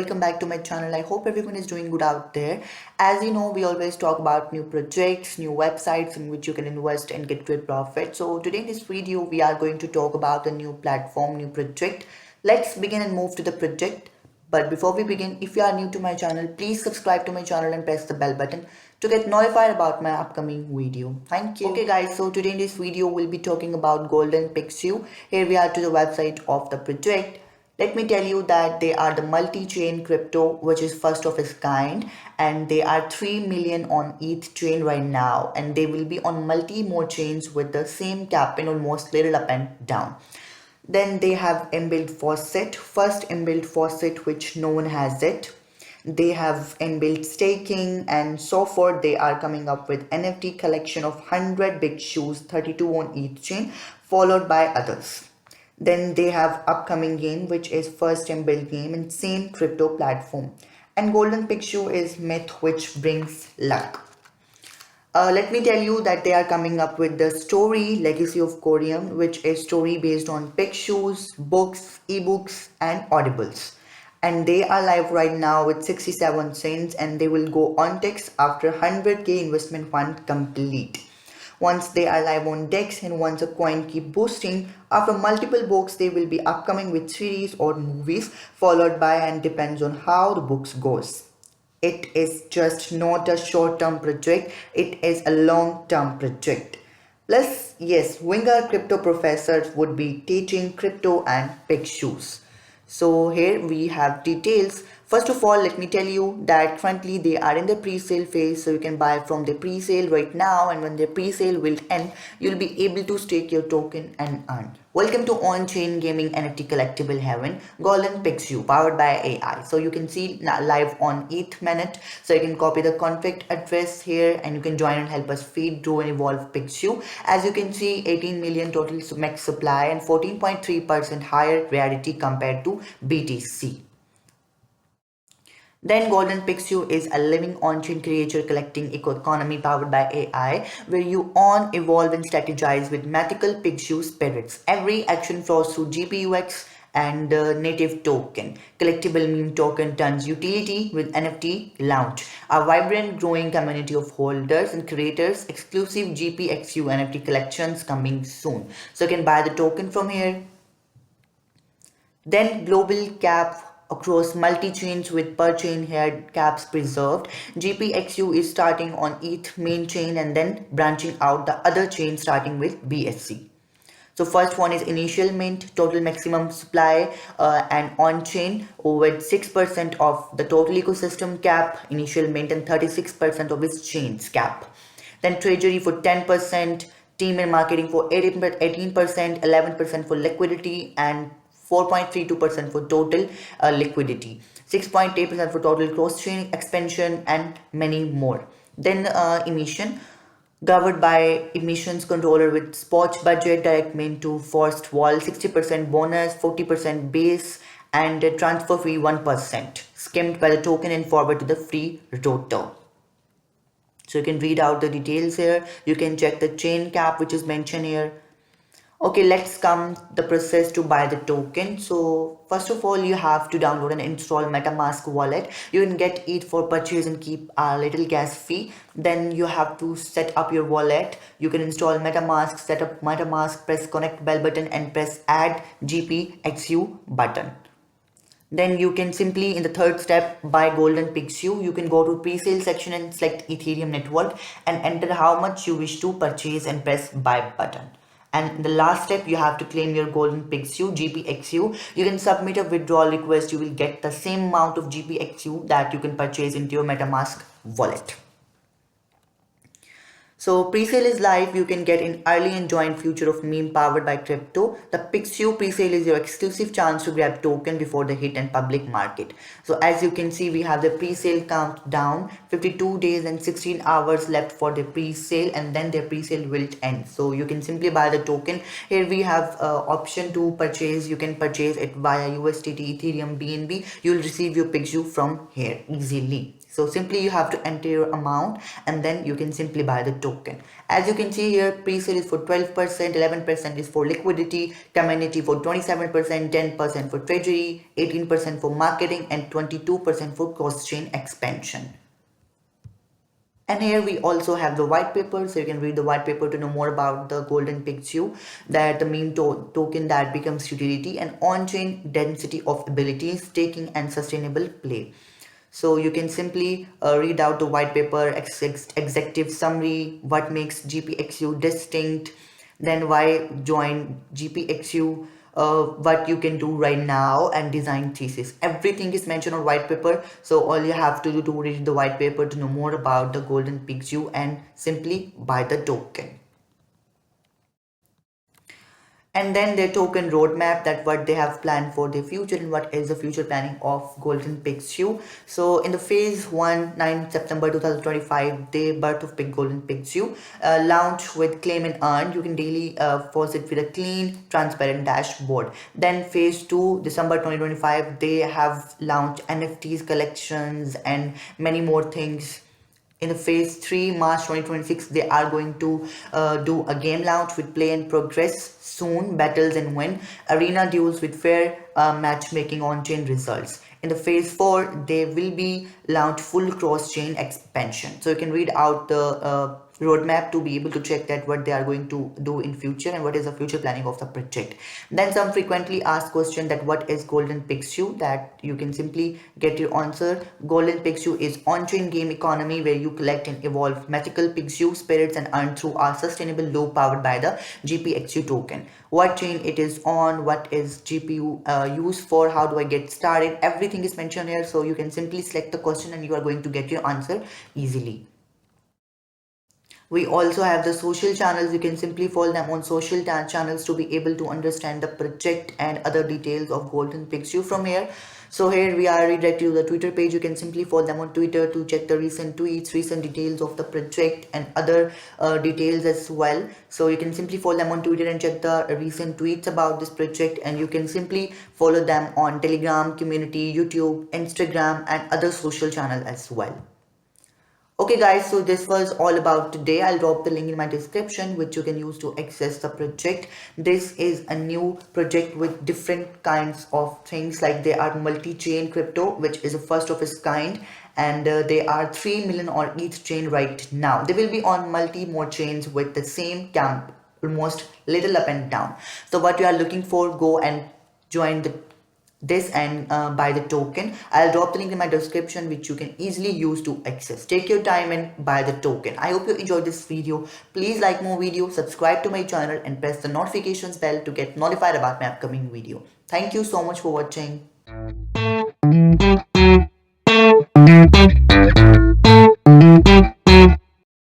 welcome back to my channel. I hope everyone is doing good out there. As you know, we always talk about new projects, new websites in which you can invest and get great profit. So today in this video, we are going to talk about a new platform, new project. Let's begin and move to the project. But before we begin, if you are new to my channel, please subscribe to my channel and press the bell button to get notified about my upcoming video. Thank you. Okay guys, so today in this video, we'll be talking about Golden Pixu. Here we are to the website of the project. Let me tell you that they are the multi-chain crypto which is first of its kind, and they are 3 million on ETH chain right now, and they will be on multi more chains with the same cap in almost little up and down. Then they have inbuilt faucet, first inbuilt faucet which no one has it. They have inbuilt staking and so forth. They are coming up with NFT collection of 100 big shoes, 32 on each chain, followed by others. Then they have upcoming game which is first inbuilt game in same crypto platform. And Golden Pixu is myth which brings luck. Let me tell you that they are coming up with the story Legacy of Corium, which is story based on pictures, books, ebooks, and audibles. And they are live right now with 67 cents, and they will go on Dex after 100k investment fund complete. Once they are live on Dex and once a coin keep boosting, after multiple books they will be upcoming with series or movies followed by, and depends on how the books goes. It is just not a short-term project, it is a long-term project. Plus, yes, Winger crypto professors would be teaching crypto and Pixus. So here we have details. First of all, let me tell you that currently they are in the pre-sale phase, so you can buy from the pre-sale right now, and when the pre-sale will end, you'll be able to stake your token and earn. Welcome to on-chain gaming NFT collectible heaven, Golden Pixu, powered by AI. So you can see live on ETH Minute. So you can copy the config address here and you can join and help us feed, grow and evolve Pixu. As you can see, 18 million total max supply and 14.3% higher rarity compared to BTC. Then Golden Pixu is a living on-chain creature collecting economy powered by AI, where you on, evolve and strategize with mythical Pixu spirits. Every action flows through GPUX and native token. Collectible meme token turns utility with NFT launch. A vibrant growing community of holders and creators, exclusive GPXU NFT collections coming soon. So you can buy the token from here. Then global cap across multi-chains with per chain head caps preserved. GPXU is starting on ETH main chain and then branching out the other chain starting with BSC. So first one is initial mint, total maximum supply and on-chain with 6% of the total ecosystem cap, initial mint, and 36% of its chains cap. Then treasury for 10%, team and marketing for 18%, 11% for liquidity, and 4.32% for total liquidity, 6.8% for total cross-chain expansion, and many more. Then emission, governed by emissions controller with spot budget, direct mint to forced wall, 60% bonus, 40% base, and transfer fee 1%, skimmed by the token and forward to the free rotor. So you can read out the details here. You can check the chain cap which is mentioned here. Okay, let's come the process to buy the token. So first of all, you have to download and install MetaMask wallet. You can get it for purchase and keep a little gas fee. Then you have to set up your wallet. You can install MetaMask, set up MetaMask, press connect bell button and press add GPXU button. Then you can simply, in the third step, buy Golden Pixu. You can go to pre-sale section and select Ethereum network and enter how much you wish to purchase and press buy button. And in the last step, you have to claim your Golden Pixu GPXU. You can submit a withdrawal request. You will get the same amount of GPXU that you can purchase into your MetaMask wallet. So pre-sale is live. You can get in early and join future of meme powered by crypto. The Pixu pre-sale is your exclusive chance to grab token before the hit and public market. So as you can see, we have the pre-sale countdown, 52 days and 16 hours left for the pre-sale, and then their pre-sale will end. So you can simply buy the token. Here we have option to purchase. You can purchase it via USDT, Ethereum, BNB. You'll receive your Pixu from here easily. So simply you have to enter your amount and then you can simply buy the token. As you can see here, pre-sale is for 12%, 11% is for liquidity, community for 27%, 10% for treasury, 18% for marketing, and 22% for cross-chain expansion. And here we also have the white paper, so you can read the white paper to know more about the golden pixu, that the meme token that becomes utility and on-chain density of abilities, staking and sustainable play. So you can simply read out the white paper, executive summary, what makes GPXU distinct, then why join GPXU, what you can do right now, and design thesis. Everything is mentioned on white paper. So all you have to do to read the white paper to know more about the golden pixu and simply buy the token. And then their token roadmap, that what they have planned for the future and what is the future planning of golden pixu. So in the phase 1, 9 September 2025, the birth of big golden pixu, launch with claim and earn. You can daily faucet with a clean transparent dashboard. Then phase 2 December 2025, they have launched NFTs collections and many more things. In the phase 3 March 2026, they are going to do a game launch with play and progress soon, battles and win, arena duels with fair matchmaking on chain results. In the phase 4, they will be launch full cross chain expansion. So you can read out the roadmap to be able to check that what they are going to do in future and what is the future planning of the project. Then some frequently asked question, that what is golden pixu, that you can simply get your answer. Golden pixu is on-chain game economy where you collect and evolve magical pixu spirits and earn through our sustainable loop powered by the GPXU token. What chain it is on, what is GPU used for, how do I get started, everything is mentioned here. So you can simply select the question and you are going to get your answer easily. We also have the social channels. You can simply follow them on social channels to be able to understand the project and other details of golden pixu from here. So here we are redirected to the Twitter page. You can simply follow them on Twitter to check the recent tweets, recent details of the project and other details as well. So you can simply follow them on Twitter and check the recent tweets about this project, and you can simply follow them on Telegram, community, YouTube, Instagram and other social channels as well. Okay guys, so this was all about today. I'll drop the link in my description which you can use to access the project. This is a new project with different kinds of things, like they are multi-chain crypto, which is a first of its kind, and they are 3 million on each chain right now. They will be on multi more chains with the same camp, almost little up and down. So what you are looking for, go and join this and buy the token. I'll drop the link in my description which you can easily use to access. Take your time and buy the token. I hope you enjoyed this video. Please like more videos, subscribe to my channel and press the notifications bell to get notified about my upcoming video. Thank you so much for watching.